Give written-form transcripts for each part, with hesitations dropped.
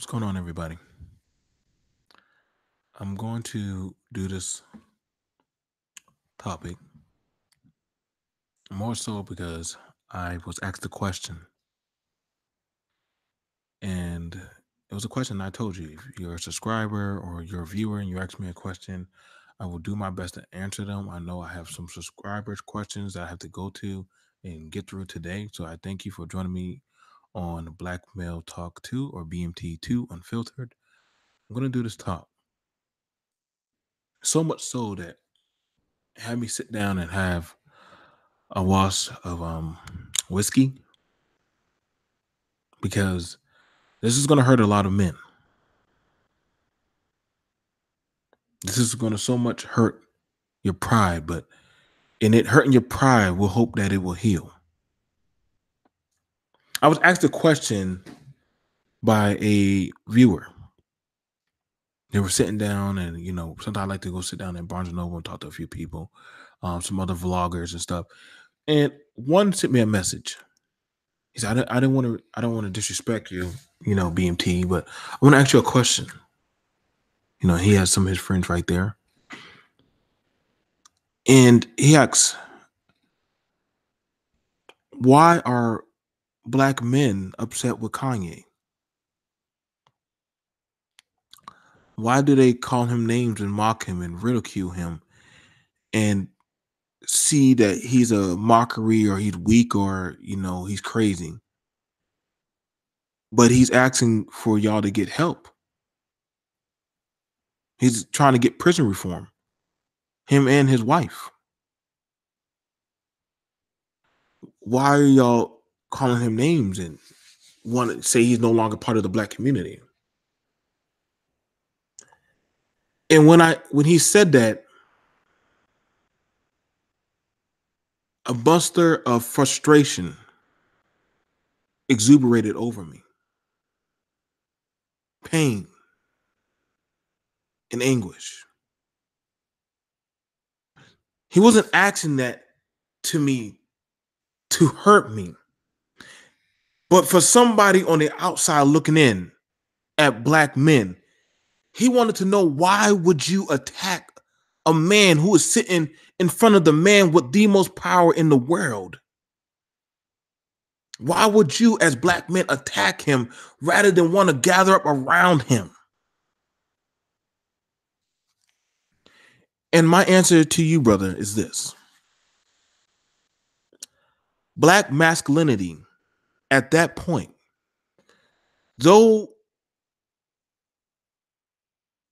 What's going on, everybody? I'm going to do this topic more so because I was asked a question, and it was a question I told you. If you're a subscriber or you're a viewer and you ask me a question, I will do my best to answer them. I know I have some subscribers' questions that I have to go to and get through today. So I thank you for joining me on Black Male Talk 2 or BMT2 Unfiltered. I'm going to do this talk. So much so that had me sit down and have a wash of whiskey because this is going to hurt a lot of men. This is going to so much hurt your pride, but in it hurting your pride, we'll hope that it will heal. I was asked a question by a viewer. They were sitting down, and sometimes I like to go sit down at Barnes and Noble and talk to a few people, some other vloggers and stuff. And one sent me a message. He said, "I don't want to disrespect you, BMT, but I want to ask you a question." He has some of his friends right there. And he asks, why are black men upset with Kanye? Why do they call him names and mock him and ridicule him and see that he's a mockery or he's weak or, he's crazy? But he's asking for y'all to get help. He's trying to get prison reform, him and his wife. Why are y'all calling him names and want to say he's no longer part of the black community? And when he said that, a buster of frustration exuberated over me. Pain and anguish. He wasn't asking that to me to hurt me. But for somebody on the outside looking in at black men, he wanted to know, why would you attack a man who is sitting in front of the man with the most power in the world? Why would you, as black men, attack him rather than want to gather up around him? And my answer to you, brother, is this. Black masculinity at that point, though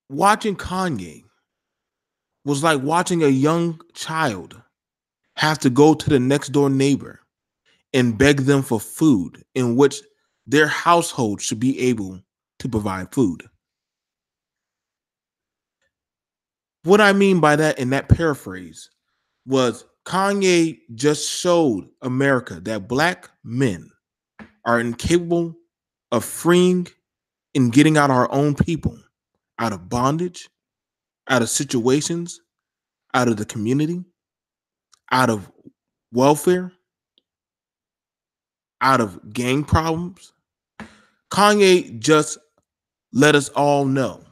watching Kanye was like watching a young child have to go to the next door neighbor and beg them for food, in which their household should be able to provide food. What I mean by that, in that paraphrase, was Kanye just showed America that black men are incapable of freeing and getting out our own people out of bondage, out of situations, out of the community, out of welfare, out of gang problems. Kanye just let us all know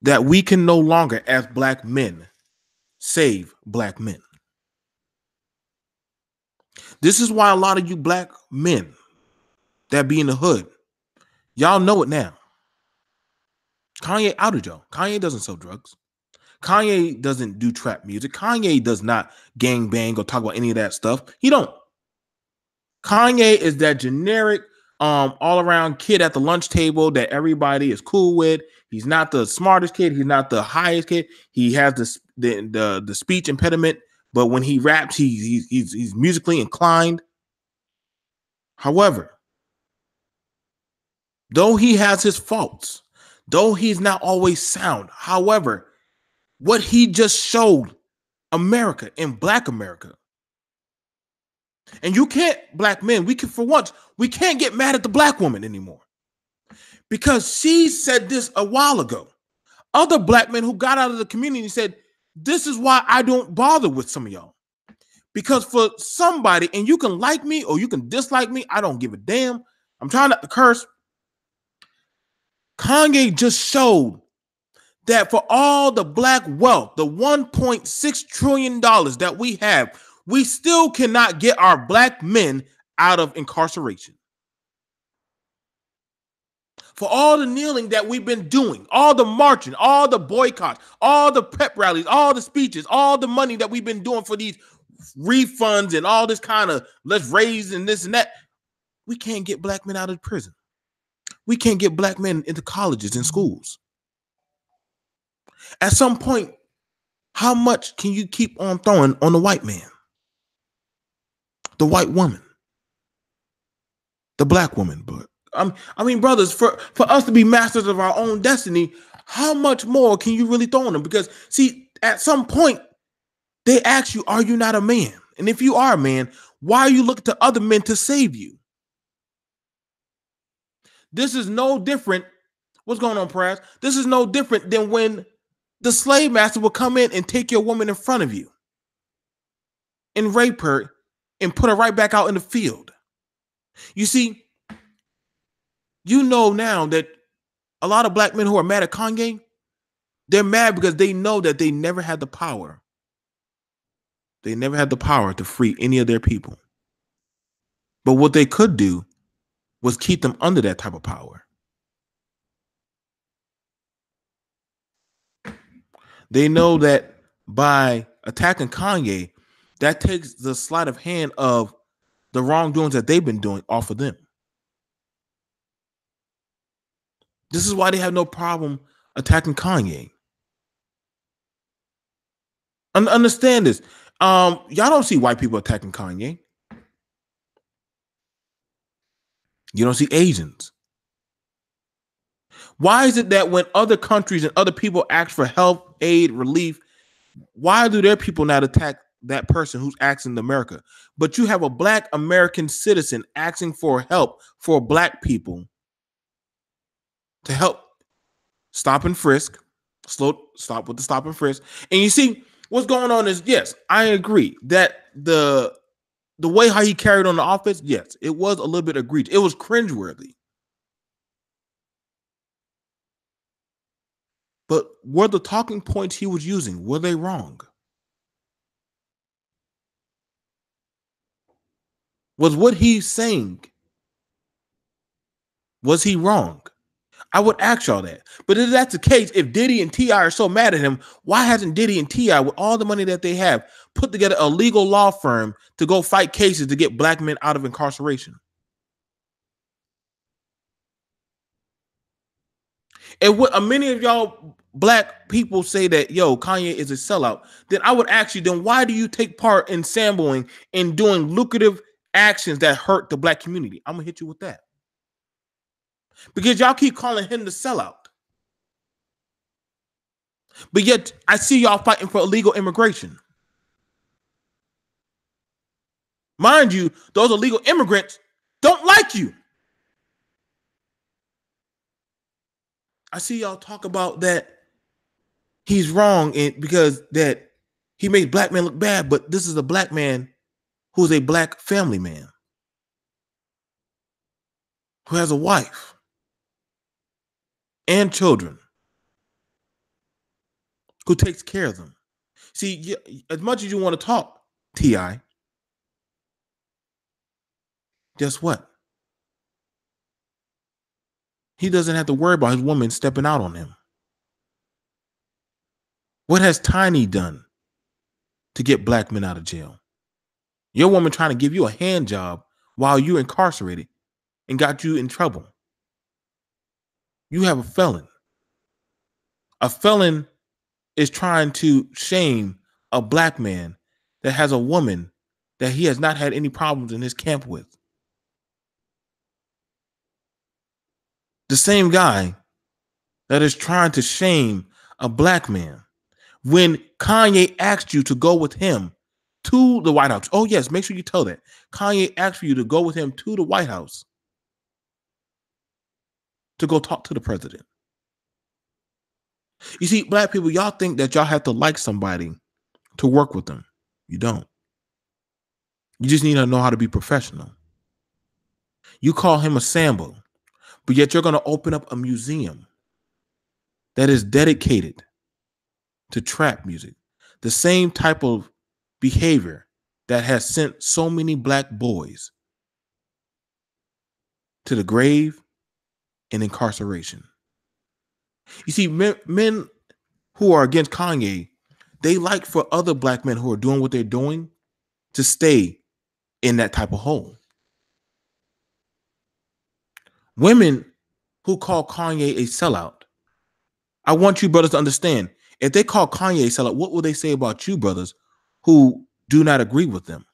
that we can no longer, as black men, save black men. This is why a lot of you black men that be in the hood, y'all know it now. Kanye outed y'all. Kanye doesn't sell drugs. Kanye doesn't do trap music. Kanye does not gang bang or talk about any of that stuff. He don't. Kanye is that generic all around kid at the lunch table that everybody is cool with. He's not the smartest kid. He's not the highest kid. He has the speech impediment, but when he raps, he's musically inclined. However, though he has his faults, though he's not always sound, however, what he just showed America and black America. And you can't, black men, for once, we can't get mad at the black woman anymore. Because she said this a while ago. Other black men who got out of the community said, this is why I don't bother with some of y'all. Because for somebody, and you can like me or you can dislike me, I don't give a damn. I'm trying not to curse, Kanye just showed that for all the black wealth, the $1.6 trillion that we have, we still cannot get our black men out of incarceration. For all the kneeling that we've been doing, all the marching, all the boycotts, all the pep rallies, all the speeches, all the money that we've been doing for these refunds and all this kind of let's raise and this and that, we can't get black men out of prison. We can't get black men into colleges and schools. At some point, how much can you keep on throwing on the white man, the white woman, the black woman? But I mean, brothers, for us to be masters of our own destiny, how much more can you really throw on them? Because see, at some point, they ask you, are you not a man? And if you are a man, why are you looking to other men to save you? This is no different. What's going on, Perez? This is no different than when the slave master will come in and take your woman in front of you and rape her and put her right back out in the field. You see, you know now that a lot of black men who are mad at Kanye, they're mad because they know that they never had the power. They never had the power to free any of their people. But what they could do was keep them under that type of power. They know that by attacking Kanye, that takes the sleight of hand of the wrongdoings that they've been doing off of them. This is why they have no problem attacking Kanye. Understand this. Y'all don't see white people attacking Kanye. You don't see Asians. Why is it that when other countries and other people ask for help, aid, relief, why do their people not attack that person who's asking America? But you have a black American citizen asking for help for black people to help stop and frisk, stop with the stop and frisk. And you see, what's going on is, yes, I agree that the way how he carried on the offense, yes, it was a little bit egregious. It was cringeworthy. But were the talking points he was using, were they wrong? Was what he's saying, was he wrong? I would ask y'all that. But if that's the case, if Diddy and T.I. are so mad at him, why hasn't Diddy and T.I., with all the money that they have, put together a legal law firm to go fight cases to get black men out of incarceration? And what many of y'all black people say that, yo, Kanye is a sellout, then I would ask you, then why do you take part in sampling and doing lucrative actions that hurt the black community? I'm going to hit you with that. Because y'all keep calling him the sellout. But yet I see y'all fighting for illegal immigration. Mind you, those illegal immigrants don't like you. I see y'all talk about that he's wrong because that he makes black men look bad, but this is a black man who's a black family man who has a wife and children, who takes care of them. See, as much as you want to talk, T.I., guess what? He doesn't have to worry about his woman stepping out on him. What has Tiny done to get black men out of jail? Your woman trying to give you a hand job while you're incarcerated and got you in trouble. You have a felon. A felon is trying to shame a black man that has a woman that he has not had any problems in his camp with. The same guy that is trying to shame a black man when Kanye asked you to go with him to the White House. Oh, yes, make sure you tell that. Kanye asked for you to go with him to the White House to go talk to the president. You see, black people, y'all think that y'all have to like somebody to work with them. You don't. You just need to know how to be professional. You call him a Sambo, But yet you're going to open up a museum that is dedicated to trap music. The same type of behavior that has sent so many black boys to the grave and incarceration. You see, men who are against Kanye, they like for other black men who are doing what they're doing to stay in that type of hole. Women who call Kanye a sellout, I want you brothers to understand, if they call Kanye a sellout, what will they say about you brothers who do not agree with them?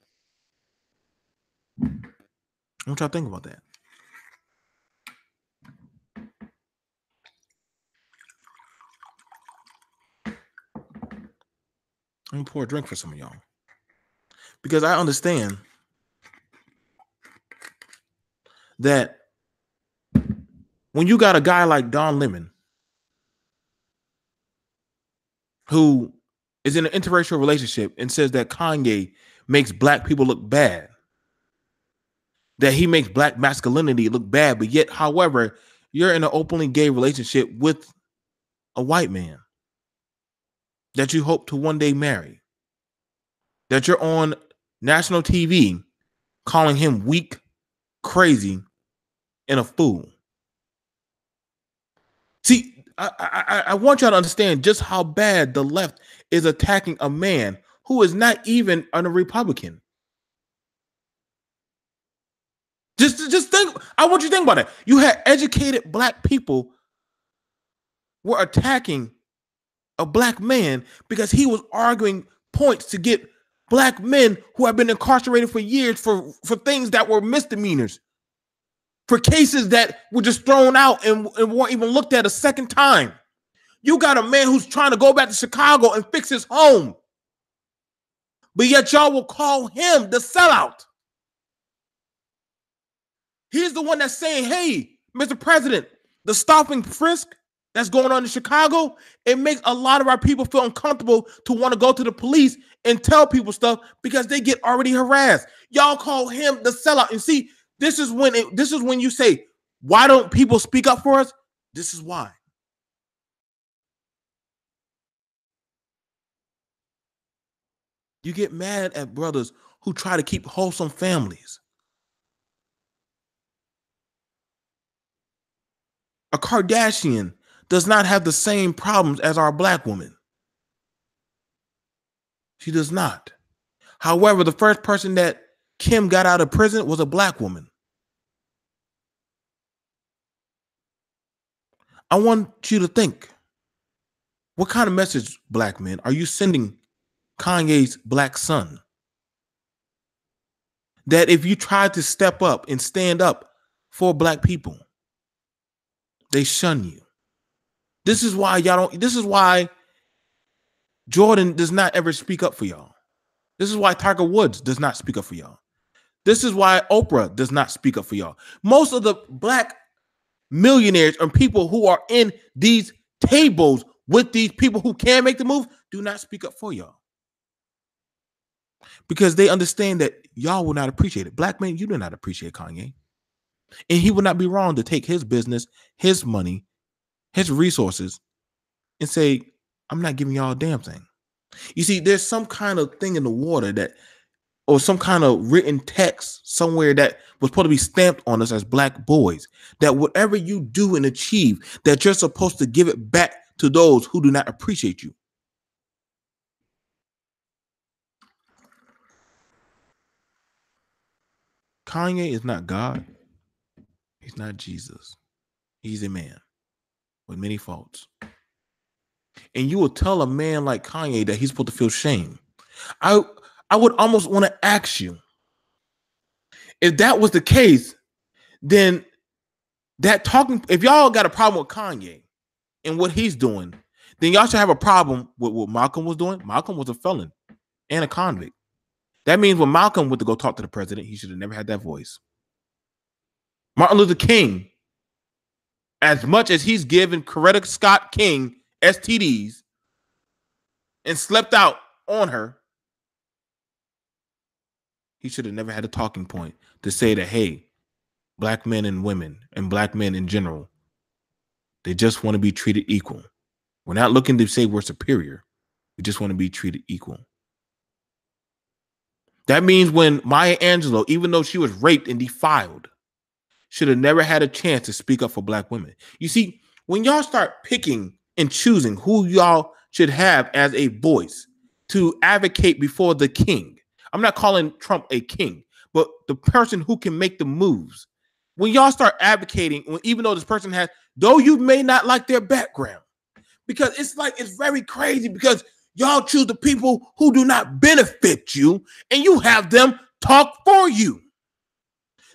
I want y'all to think about that. I'm gonna pour a drink for some of y'all. Because I understand that when you got a guy like Don Lemon who is in an interracial relationship and says that Kanye makes black people look bad, that he makes black masculinity look bad, but yet, however, you're in an openly gay relationship with a white man that you hope to one day marry, that you're on national TV calling him weak, crazy, and a fool. See, I want y'all to understand just how bad the left is attacking a man who is not even a Republican. Just think. I want you to think about it. You had educated black people were attacking a black man because he was arguing points to get black men who have been incarcerated for years for things that were misdemeanors, for cases that were just thrown out and weren't even looked at a second time. You got a man who's trying to go back to Chicago and fix his home, but yet y'all will call him the sellout. He's the one that's saying, hey, Mr. President, the stop and frisk that's going on in Chicago, it makes a lot of our people feel uncomfortable to want to go to the police and tell people stuff because they get already harassed. Y'all call him the sellout. And see, this is when you say, why don't people speak up for us? This is why. You get mad at brothers who try to keep wholesome families. A Kardashian does not have the same problems as our black woman. She does not. However, the first person that Kim got out of prison was a black woman. I want you to think, what kind of message, black men, are you sending Kanye's black son? That if you try to step up and stand up for black people, they shun you. This is why Jordan does not ever speak up for y'all. This is why Tiger Woods does not speak up for y'all. This is why Oprah does not speak up for y'all. Most of the black millionaires and people who are in these tables with these people who can make the move do not speak up for y'all. Because they understand that y'all will not appreciate it. Black men, you do not appreciate Kanye. And he would not be wrong to take his business, his money, his resources, and say, I'm not giving y'all a damn thing. You see, there's some kind of thing in the water that, or some kind of written text somewhere that was supposed to be stamped on us as black boys, that whatever you do and achieve, that you're supposed to give it back to those who do not appreciate you. Kanye is not God. He's not Jesus. He's a man with many faults. And you will tell a man like Kanye that he's supposed to feel shame. I would almost want to ask you, if that was the case, then that talking, if y'all got a problem with Kanye and what he's doing, then y'all should have a problem with what Malcolm was doing. Malcolm was a felon and a convict. That means when Malcolm went to go talk to the president, he should have never had that voice. Martin Luther King, as much as he's given Coretta Scott King STDs and slept out on her, he should have never had a talking point to say that, hey, black men and women and black men in general, they just want to be treated equal. We're not looking to say we're superior. We just want to be treated equal. That means when Maya Angelou, even though she was raped and defiled, should have never had a chance to speak up for black women. You see, when y'all start picking and choosing who y'all should have as a voice to advocate before the king, I'm not calling Trump a king, but the person who can make the moves. When y'all start advocating, even though this person has, though you may not like their background, because it's very crazy because y'all choose the people who do not benefit you and you have them talk for you.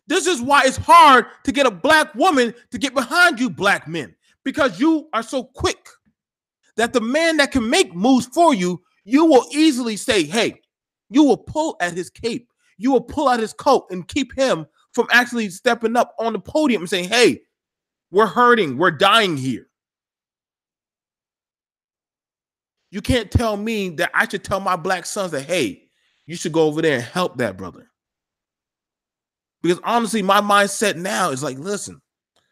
This is why it's hard to get a black woman to get behind you, black men, because you are so quick that the man that can make moves for you, you will easily say, hey, you will pull at his cape, you will pull out his coat and keep him from actually stepping up on the podium and saying, hey, we're hurting, we're dying here. You can't tell me that I should tell my black sons that, hey, you should go over there and help that brother. Because honestly, my mindset now is like, listen,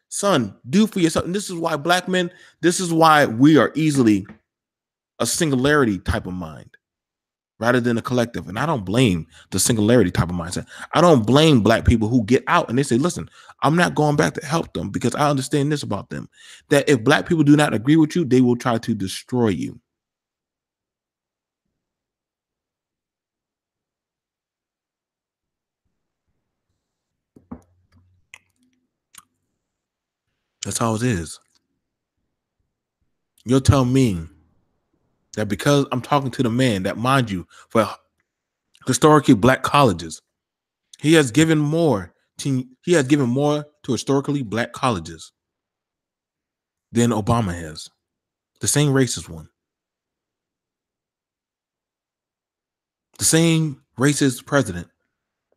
son, do for yourself. And this is why black men, this is why we are easily a singularity type of mind rather than a collective. And I don't blame the singularity type of mindset. I don't blame black people who get out and they say, listen, I'm not going back to help them because I understand this about them, that if black people do not agree with you, they will try to destroy you. That's how it is. You'll tell me that because I'm talking to the man that, mind you, for historically black colleges, he has given more to historically black colleges than Obama has. The same racist one. The same racist president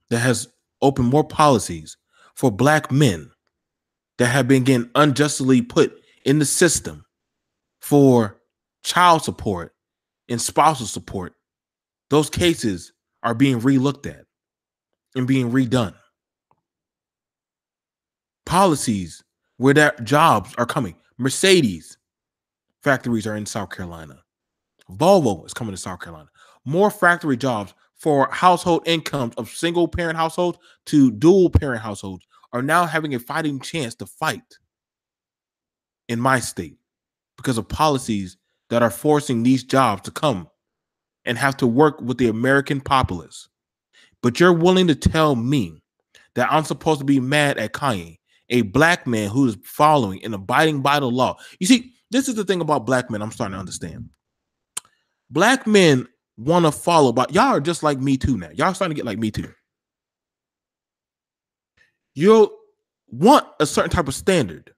that has opened more policies for black men that have been getting unjustly put in the system for child support and spousal support. Those cases are being relooked at and being redone. Policies where that jobs are coming. Mercedes factories are in South Carolina. Volvo is coming to South Carolina. More factory jobs for household incomes of single parent households to dual parent households are now having a fighting chance to fight in my state because of policies that are forcing these jobs to come and have to work with the American populace. But you're willing to tell me that I'm supposed to be mad at Kanye, a black man who is following and abiding by the law. You see, this is the thing about black men I'm starting to understand. Black men want to follow, but y'all are just like Me Too now. Y'all starting to get like Me Too. You'll want a certain type of standard,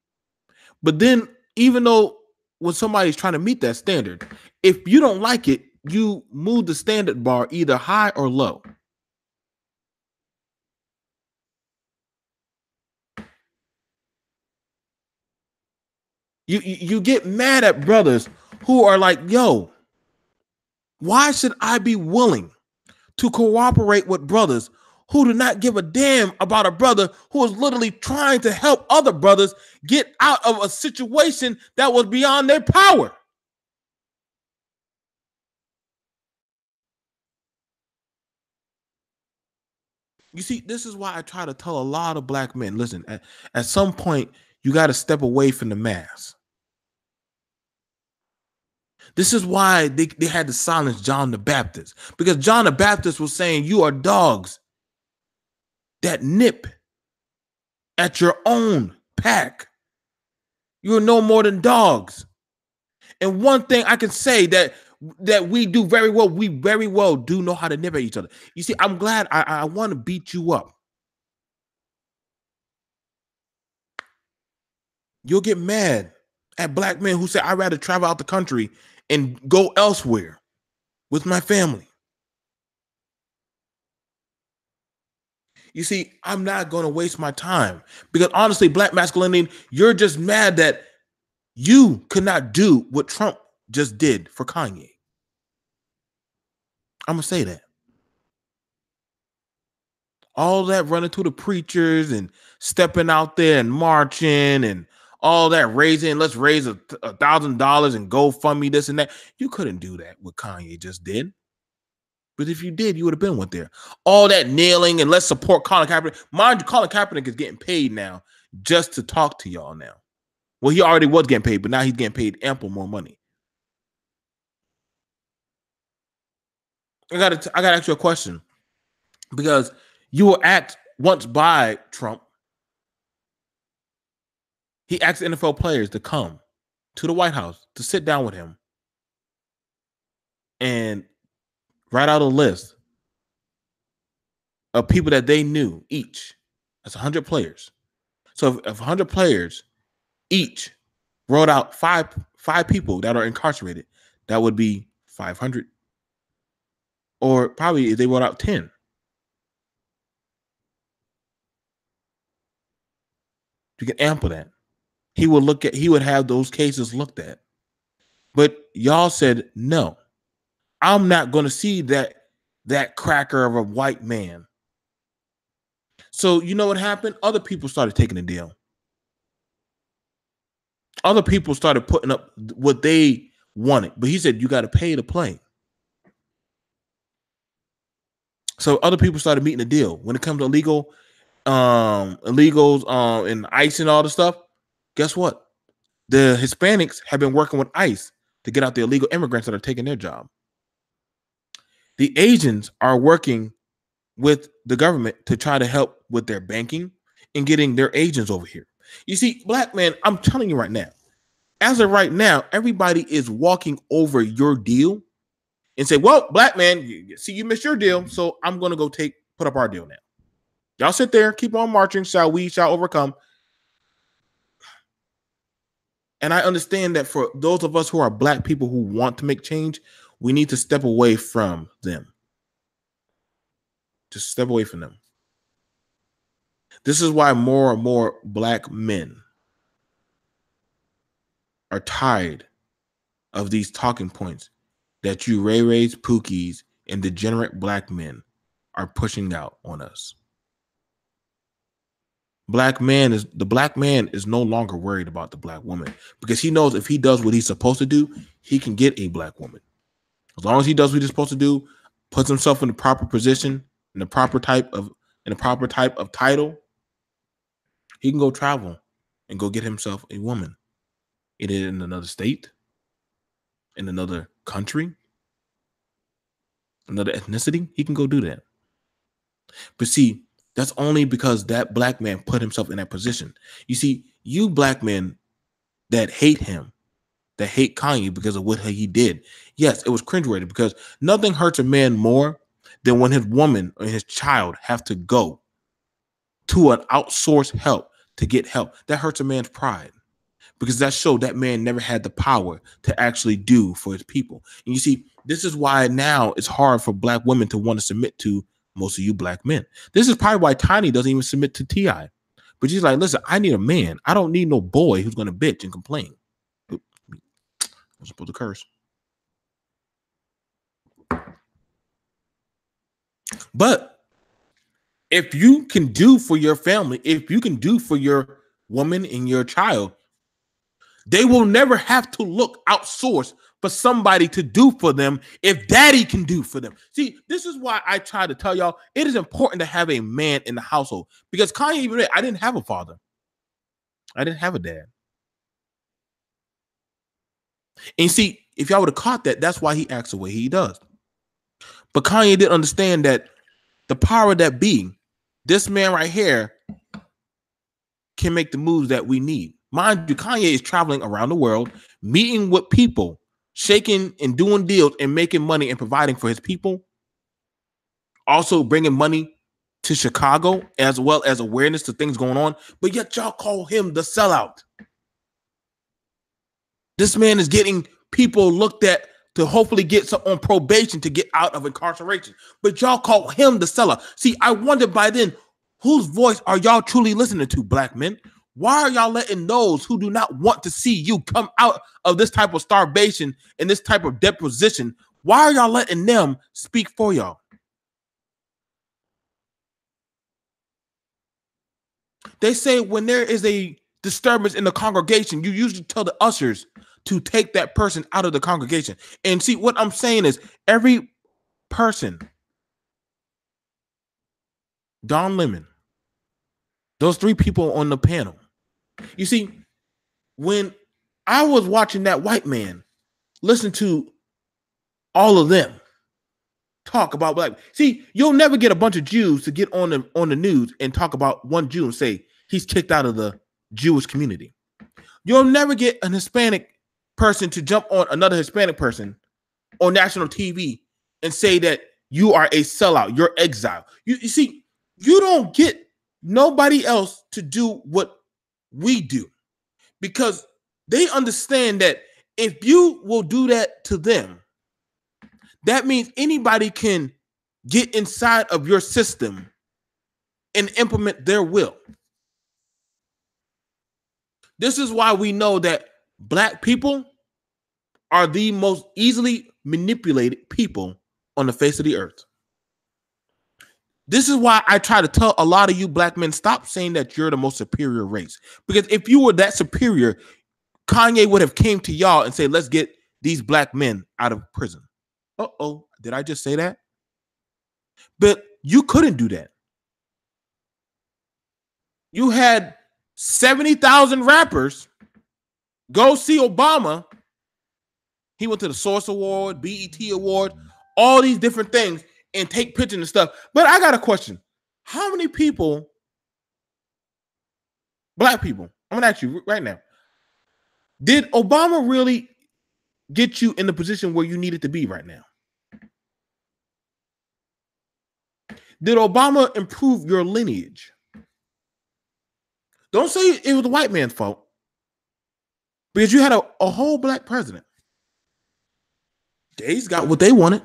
but then even though when somebody's trying to meet that standard, if you don't like it, you move the standard bar either high or low. You get mad at brothers who are like, yo, why should I be willing to cooperate with brothers who do not give a damn about a brother who is literally trying to help other brothers get out of a situation that was beyond their power? You see, this is why I try to tell a lot of black men, listen, at some point, you got to step away from the mass. This is why they had to silence John the Baptist, because John the Baptist was saying, you are dogs that nip at your own pack. You're no more than dogs. And one thing I can say that we do very well, we very well do know how to nip at each other. You see, I'm glad I want to beat you up. You'll get mad at black men who say, I'd rather travel out the country and go elsewhere with my family. You see, I'm not going to waste my time because honestly, Black Masculinity, you're just mad that you could not do what Trump just did for Kanye. I'm going to say that. All that running to the preachers and stepping out there and marching and all that raising, let's raise $1,000 and GoFundMe, this and that. You couldn't do that what Kanye just did. But if you did, you would have been with there. All that kneeling and let's support Colin Kaepernick. Mind you, Colin Kaepernick is getting paid now just to talk to y'all now. Well, he already was getting paid, but now he's getting paid ample more money. I gotta ask you a question, because you were asked once by Trump. He asked NFL players to come to the White House to sit down with him and write out a list of people that they knew each. That's 100 players. So if 100 players each wrote out five people that are incarcerated, that would be 500. Or probably if they wrote out 10. You can ample that. He would have those cases looked at. But y'all said, no, I'm not going to see that cracker of a white man. So you know what happened? Other people started taking the deal. Other people started putting up what they wanted. But he said, you got to pay to play. So other people started meeting the deal. When it comes to illegals and ICE and all the stuff, guess what? The Hispanics have been working with ICE to get out the illegal immigrants that are taking their job. The Asians are working with the government to try to help with their banking and getting their agents over here. You see, black man, I'm telling you right now, as of right now, everybody is walking over your deal and say, well, black man, you missed your deal, so I'm going to go put up our deal now. Y'all sit there, keep on marching, shall overcome. And I understand that for those of us who are black people who want to make change, we need to step away from them. Just step away from them. This is why more and more black men are tired of these talking points that you Ray-Rays, Pookies, and degenerate black men are pushing out on us. The black man is no longer worried about the black woman, because he knows if he does what he's supposed to do, he can get a black woman. As long as he does what he's supposed to do, puts himself in the proper position, in the proper type of title, he can go travel and go get himself a woman. It is in another state, in another country, another ethnicity. He can go do that. But see, that's only because that black man put himself in that position. You see, you black men that hate him, that hate Kanye because of what he did. Yes, it was cringeworthy, because nothing hurts a man more than when his woman or his child have to go to an outsourced help to get help. That hurts a man's pride, because that showed that man never had the power to actually do for his people. And you see, this is why now it's hard for black women to want to submit to most of you black men. This is probably why Tiny doesn't even submit to T.I. But she's like, listen, I need a man. I don't need no boy who's going to bitch and complain. I'm supposed to curse. But if you can do for your family, if you can do for your woman and your child, they will never have to look outsourced for somebody to do for them if daddy can do for them. See, this is why I try to tell y'all it is important to have a man in the household, because Kanye even said, I didn't have a father. I didn't have a dad. And see, if y'all would have caught that, that's why he acts the way he does. But Kanye didn't understand that the power that be, this man right here can make the moves that we need. Mind you, Kanye is traveling around the world, meeting with people, shaking and doing deals and making money and providing for his people. Also bringing money to Chicago, as well as awareness to things going on. But yet y'all call him the sellout. This man is getting people looked at to hopefully get some on probation to get out of incarceration. But y'all call him the sellout. See, I wonder by then, whose voice are y'all truly listening to, black men? Why are y'all letting those who do not want to see you come out of this type of starvation and this type of deposition? Why are y'all letting them speak for y'all? They say when there is a disturbance in the congregation, you usually tell the ushers to take that person out of the congregation. And see, what I'm saying is every person, Don Lemon, those three people on the panel. You see, when I was watching that white man listen to all of them talk about black, see, you'll never get a bunch of Jews to get on the news and talk about one Jew and say he's kicked out of the Jewish community. You'll never get an Hispanic person to jump on another Hispanic person on national TV and say that you are a sellout, you're exiled. You see, you don't get nobody else to do what we do because they understand that if you will do that to them, that means anybody can get inside of your system and implement their will. This is why we know that black people are the most easily manipulated people on the face of the earth. This is why I try to tell a lot of you black men, stop saying that you're the most superior race. Because if you were that superior, Kanye would have came to y'all and said, let's get these black men out of prison. Uh-oh, did I just say that? But you couldn't do that. You had 70,000 rappers go see Obama. He went to the Source Award, BET Award, all these different things and take pictures and stuff. But I got a question. How many people, black people, I'm going to ask you right now, did Obama really get you in the position where you needed to be right now? Did Obama improve your lineage? Don't say it was the white man's fault because you had a whole black president. Gays got what they wanted.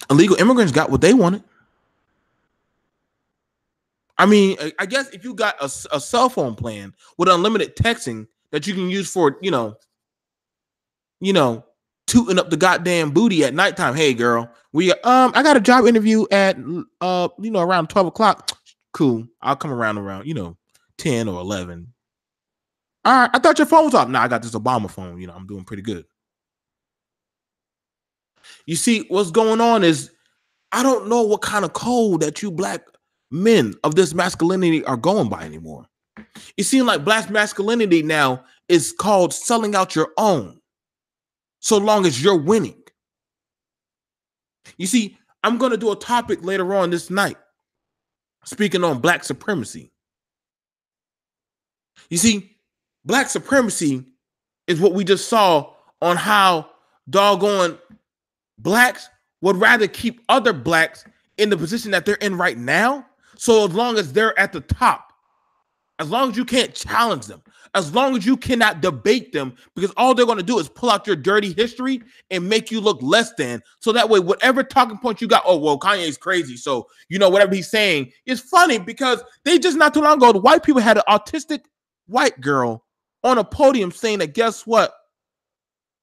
Illegal immigrants got what they wanted. I mean, I guess if you got a cell phone plan with unlimited texting that you can use for, tooting up the goddamn booty at nighttime. Hey, girl, I got a job interview at, around 12 o'clock. Cool. I'll come around, 10 or 11. All right. I thought your phone was off. Nah, I got this Obama phone. I'm doing pretty good. You see, what's going on is I don't know what kind of code that you black men of this masculinity are going by anymore. It seems like black masculinity now is called selling out your own, so long as you're winning. You see, I'm going to do a topic later on this night, speaking on black supremacy. You see, black supremacy is what we just saw on how doggone blacks would rather keep other blacks in the position that they're in right now. So as long as they're at the top, as long as you can't challenge them, as long as you cannot debate them, because all they're going to do is pull out your dirty history and make you look less than. So that way, whatever talking point you got, oh, well, Kanye's crazy. So, whatever he's saying is funny because they just not too long ago, the white people had an autistic white girl on a podium saying that, guess what?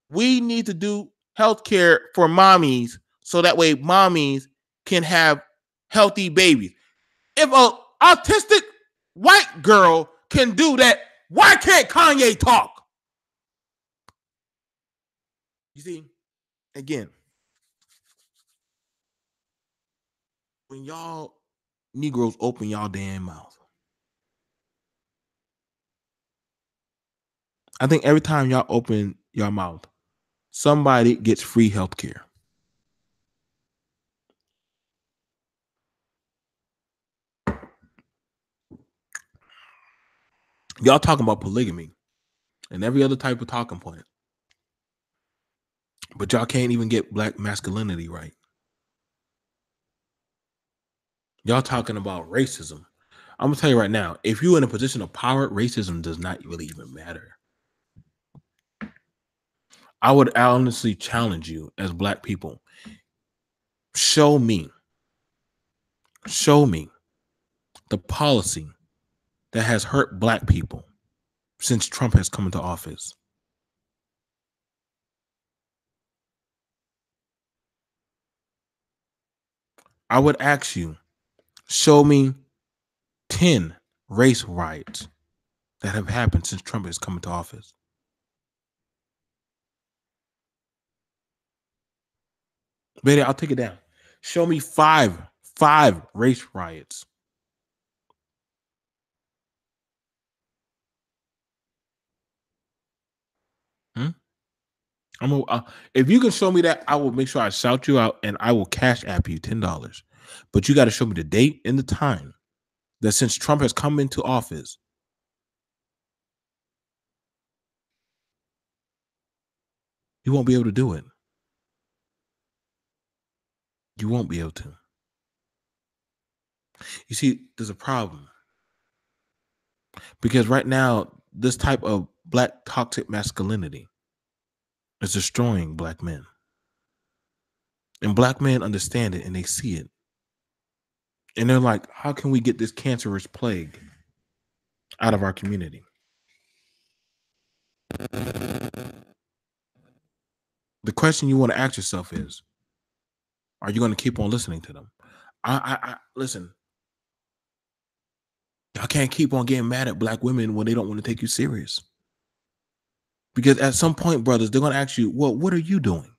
We need to do healthcare for mommies so that way mommies can have healthy babies. If an autistic white girl can do that, why can't Kanye talk? You see, again, when y'all Negroes open y'all damn mouth, I think every time y'all open your mouth, somebody gets free healthcare. Y'all talking about polygamy and every other type of talking point, but y'all can't even get black masculinity right. Y'all talking about racism. I'm gonna tell you right now, if you're in a position of power, racism does not really even matter. I would honestly challenge you as black people. Show me the policy that has hurt black people since Trump has come into office. I would ask you, show me 10 race riots that have happened since Trump has come into office. Baby, I'll take it down. Show me five race riots. Hmm? If you can show me that, I will make sure I shout you out and I will cash app you $10. But you got to show me the date and the time that since Trump has come into office, you won't be able to do it. You won't be able to. You see, there's a problem because right now, this type of black toxic masculinity is destroying black men. And black men understand it and they see it. And they're like, how can we get this cancerous plague out of our community? The question you want to ask yourself is, are you going to keep on listening to them? I listen. I can't keep on getting mad at black women when they don't want to take you serious. Because at some point, brothers, they're going to ask you, well, what are you doing?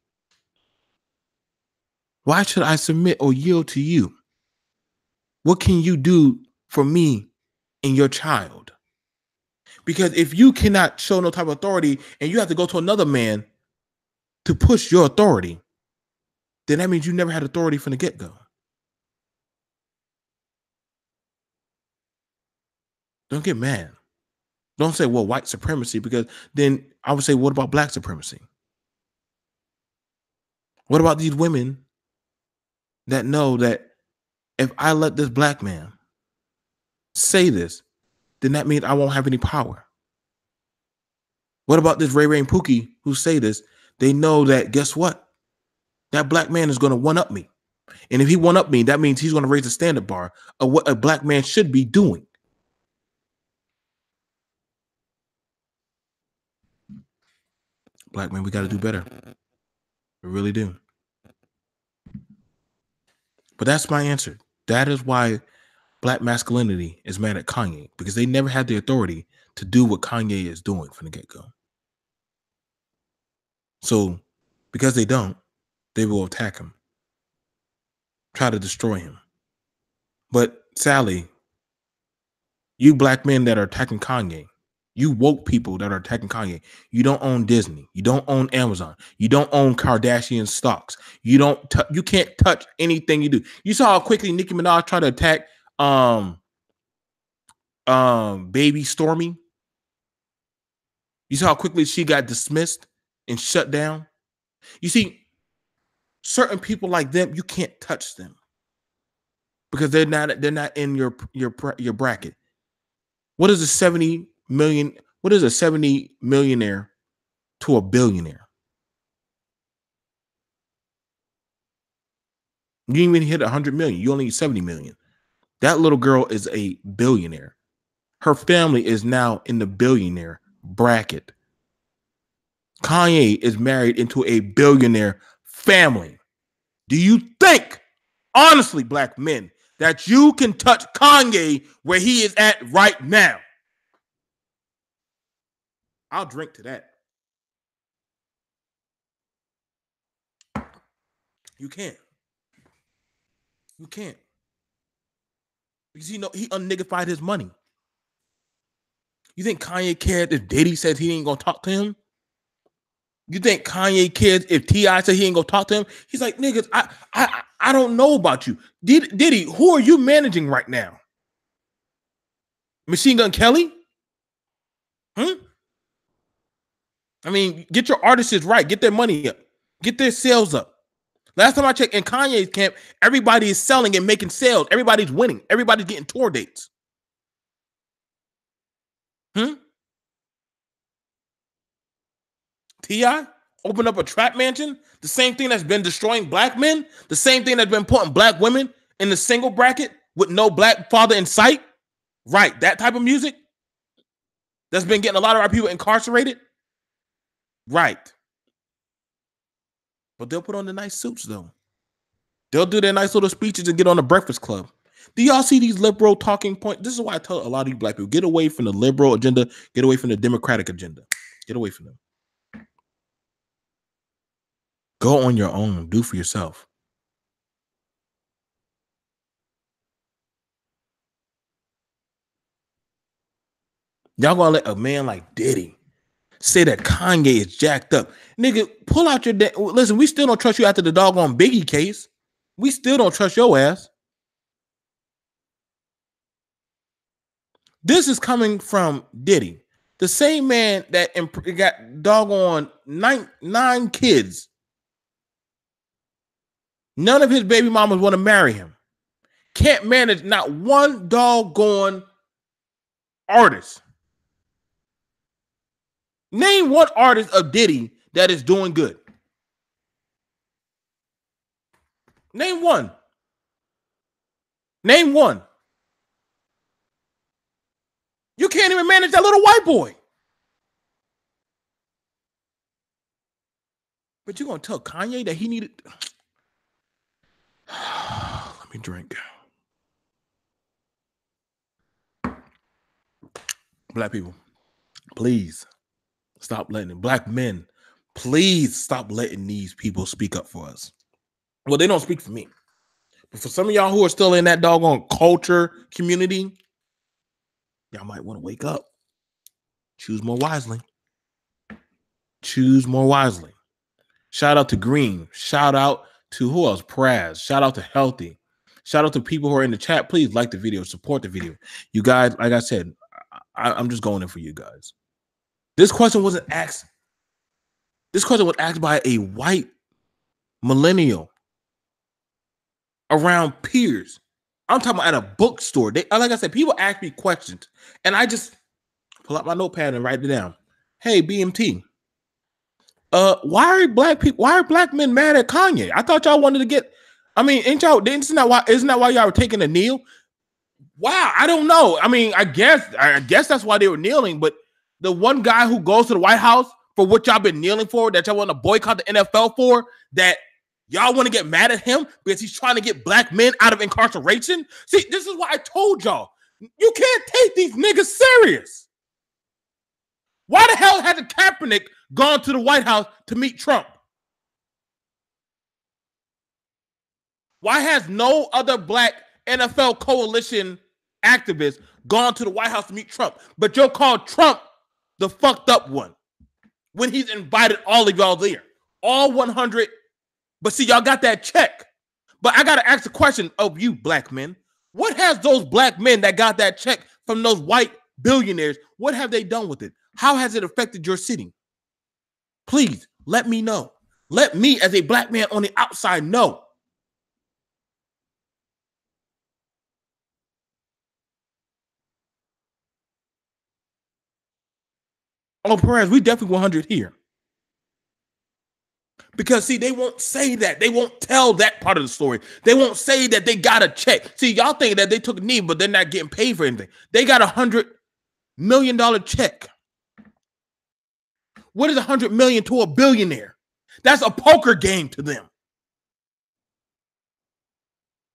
Why should I submit or yield to you? What can you do for me and your child? Because if you cannot show no type of authority and you have to go to another man to push your authority, then that means you never had authority from the get-go. Don't get mad. Don't say, well, white supremacy, because then I would say, what about black supremacy? What about these women that know that if I let this black man say this, then that means I won't have any power? What about this Ray Ray and Pookie who say this? They know that, guess what? That black man is going to one up me. And if he one up me, that means he's going to raise the standard bar of what a black man should be doing. Black men, we got to do better. We really do. But that's my answer. That is why black masculinity is mad at Kanye, because they never had the authority to do what Kanye is doing from the get-go. So because they don't, they will attack him, try to destroy him. But Sally, you black men that are attacking Kanye, you woke people that are attacking Kanye, you don't own Disney, you don't own Amazon, you don't own Kardashian stocks, you can't touch anything you do. You saw how quickly Nicki Minaj tried to attack baby Stormy. You saw how quickly she got dismissed and shut down. You see, certain people like them, you can't touch them because they're not in your bracket. What is a 70 million? What is a 70 millionaire to a billionaire? You didn't even hit 100 million. You only need 70 million. That little girl is a billionaire. Her family is now in the billionaire bracket. Kanye is married into a billionaire family. Do you think, honestly, black men, that you can touch Kanye where he is at right now? I'll drink to that. You can't. You can't. Because he unniggified his money. You think Kanye cared if Diddy said he ain't gonna talk to him? You think Kanye cares if T.I. said he ain't gonna talk to him? He's like, niggas, I don't know about you. Diddy, who are you managing right now? Machine Gun Kelly? I mean, get your artists right. Get their money up. Get their sales up. Last time I checked, in Kanye's camp, everybody is selling and making sales. Everybody's winning. Everybody's getting tour dates. T.I. opened up a trap mansion. The same thing that's been destroying black men. The same thing that's been putting black women in the single bracket with no black father in sight. Right. That type of music that's been getting a lot of our people incarcerated. Right. But they'll put on the nice suits, though. They'll do their nice little speeches and get on the Breakfast Club. Do y'all see these liberal talking points? This is why I tell a lot of you black people, get away from the liberal agenda, get away from the democratic agenda. Get away from them. Go on your own. Do for yourself. Y'all gonna let a man like Diddy say that Kanye is jacked up? Nigga, pull out your... Listen, we still don't trust you after the doggone Biggie case. We still don't trust your ass. This is coming from Diddy, the same man that got doggone nine kids. None of his baby mamas want to marry him. Can't manage not one doggone artist. Name one artist of Diddy that is doing good. Name one. Name one. You can't even manage that little white boy. But you're going to tell Kanye that he needed... Let me drink. Black people, please stop letting... Black men, please stop letting these people speak up for us. Well, they don't speak for me. But for some of y'all who are still in that doggone culture community, y'all might want to wake up. Choose more wisely. Choose more wisely. Shout out to Green. Shout out to who else? Praz. Shout out to Healthy. Shout out to people who are in the chat. Please like the video. Support the video. You guys, like I said, I'm just going in for you guys. This question wasn't asked. This question was asked by a white millennial around peers. I'm talking about at a bookstore. Like I said, people ask me questions, and I just pull out my notepad and write it down. Hey, BMT. Why are black men mad at Kanye? I thought y'all wanted to get... I mean, isn't that why y'all were taking a kneel? Wow, I don't know. I mean, I guess that's why they were kneeling, but the one guy who goes to the White House for what y'all been kneeling for, that y'all want to boycott the NFL for, that y'all want to get mad at him because he's trying to get black men out of incarceration? See, this is why I told y'all, you can't take these niggas serious. Why the hell had the Kaepernick gone to the White House to meet Trump? Why has no other black NFL coalition activist gone to the White House to meet Trump? But you'll call Trump the fucked up one when he's invited all of y'all there. All 100. But see, y'all got that check. But I got to ask the question of you, black men. What has those black men that got that check from those white billionaires, what have they done with it? How has it affected your city? Please let me know. Let me, as a black man on the outside, know. Oh, Perez, we definitely 100 here. Because, see, they won't say that. They won't tell that part of the story. They won't say that they got a check. See, y'all think that they took a knee, but they're not getting paid for anything. They got $100 million check. What is $100 million to a billionaire? That's a poker game to them.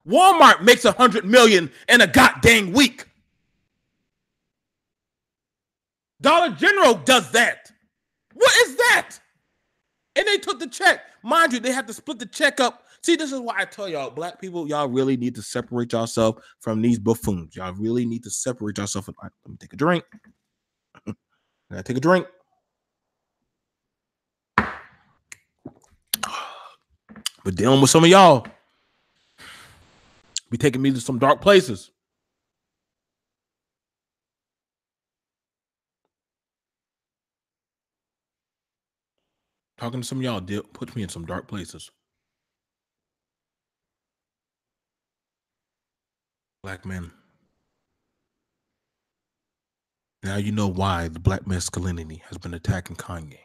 Walmart makes $100 million in a goddamn week. Dollar General does that. What is that? And they took the check. Mind you, they have to split the check up. See, this is why I tell y'all, black people, y'all really need to separate yourself from these buffoons. Y'all really need to separate yourself. Let me take a drink. I gotta take a drink. But dealing with some of y'all be taking me to some dark places. Talking to some of y'all puts me in some dark places. Black men. Now you know why the black masculinity has been attacking Kanye.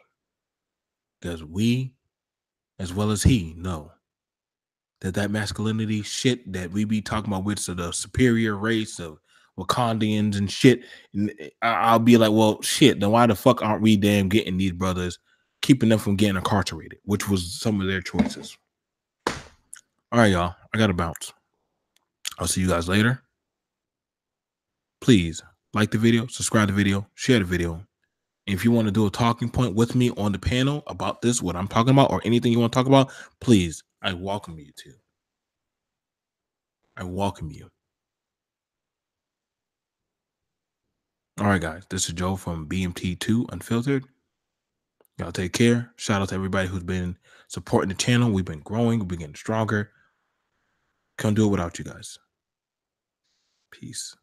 Because we, as well as he, know that masculinity shit that we be talking about with the superior race of Wakandians and shit. And I'll be like, well, shit, then why the fuck aren't we damn getting these brothers, keeping them from getting incarcerated, which was some of their choices. All right, y'all, I got to bounce. I'll see you guys later. Please like the video, subscribe to the video, share the video. And if you want to do a talking point with me on the panel about this, what I'm talking about, or anything you want to talk about, please, I welcome you to. I welcome you. All right, guys, this is Joe from BMT2 Unfiltered. Y'all take care. Shout out to everybody who's been supporting the channel. We've been growing. We've been getting stronger. Can't do it without you guys. Peace.